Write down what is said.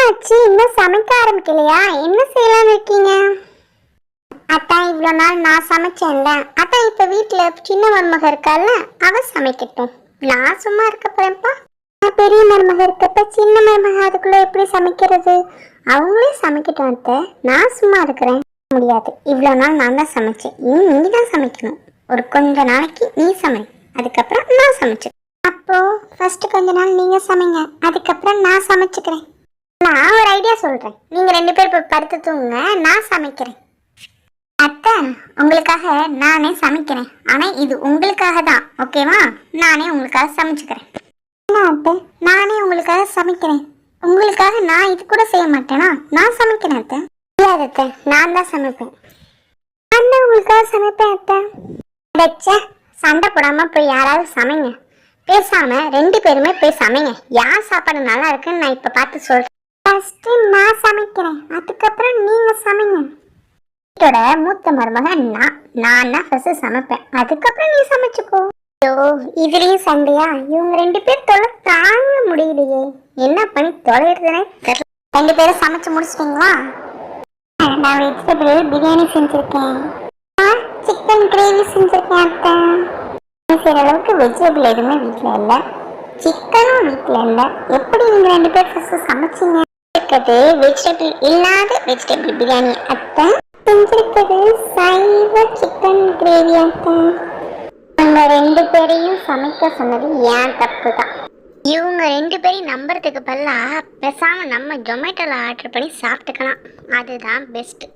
ஆச்சு, இன்னும் சமைக்க ஆரம்பிக்கலையா? என்ன செய்யலாம்னு இருக்கீங்க? அத்தான் இவ்வளோ நாள் நான் சமைச்சேன்ல, அதான் இப்போ வீட்டில் சின்ன மருமக இருக்கால, அவ சமைக்கட்டும். நான் சும்மா இருக்க போறேன்ப்பா. நான் பெரிய மருமக இருக்கப்ப சின்ன மருமக அதுக்குள்ள எப்படி சமைக்கிறது? அவங்களே சமைக்கட்டும் அத்தை, நான் சும்மா இருக்கிறேன். முடியாது, இவ்வளோ நாள் நான் தான் சமைச்சேன், நீ தான் சமைக்கணும். ஒரு கொஞ்ச நாளைக்கு நீ சமை, அதுக்கப்புறம் நான் சமைச்சேன். அப்போ ஃபர்ஸ்ட் கொஞ்ச நாள் நீங்க சமைங்க, அதுக்கப்புறம் நான் சமைச்சுக்கிறேன். நான் ஒரு ஐடியா சொல்றேன், நீங்க 2 பேர் போய் படுத்து தூங்குங்க, நான் சமைக்கிறேன். அத்தை, உங்களுக்காக நானே சமைக்கிறேன், ஆனா இது உங்களுக்காக தான், ஓகேவா? நானே உங்களுக்காக சமைச்சுக்கிறேன். அத்தை, நானே உங்களுக்காக சமைக்கிறேன், உங்களுக்காக நான் இது கூட செய்ய மாட்டேனா? நான் சமைக்கிறேன் அத்தை. முடியாது அத்தை, நான் தான் சமைப்பேன். நான் தான் உங்களுக்காக சமைப்பேன் அத்தை. அடச்சே, சண்டை போடாம போய் யாராவது சமைங்க. பேசாம 2 பேருமே போய் சமைங்க. யார் சாப்பாடு நல்லா இருக்குன்னு நான் இப்ப பார்த்து சொல்றேன். ஃபர்ஸ்ட் நான் சமைக்கிறேன், அதுக்கப்புறம் நீங்க சமைங்க. வீட்டோட மூத்த மருமக நான் தான் ஃபர்ஸ்ட் சமைப்பேன், அதுக்கப்புறம் நீ சமைச்சுக்கோ. ஐயோ, இதுலயும் சண்டையா? இவங்க 2 பேர் தொலை தாங்க முடியலையே, என்ன பண்ணி தொலைறதுனே தெரியல. 2 பேரும் சமைச்சு முடிச்சிட்டீங்களா? நான் வெஜிடபிள் பிரியாணி செஞ்சிருக்கேன், சிக்கன் கிரேவி செஞ்சிருக்கேன் அத்தை. செய்கிற அளவுக்கு வெஜிடபிள் எதுவுமே வீட்டில் இல்லை, சிக்கனும் வீட்டில் இல்லை. எப்படி நீங்கள் 2 பேர் ஃபர்ஸ்ட் சமைச்சிங்க? இருக்கிறது வெஜிடபிள் இல்லாத வெஜிடபிள் பிரியாணி அத்தை, செஞ்சிருக்கிறது சைவ சிக்கன் கிரேவி அத்தை. நம்ம 2 பேரையும் சமைக்க சொன்னது ஏன் தப்பு தான். இவங்க 2 பேரையும் நம்புறதுக்கு பதிலாக பேசாமல் நம்ம ஜொமேட்டோவில் ஆர்டர் பண்ணி சாப்பிட்டுக்கலாம், அதுதான் பெஸ்ட்டு.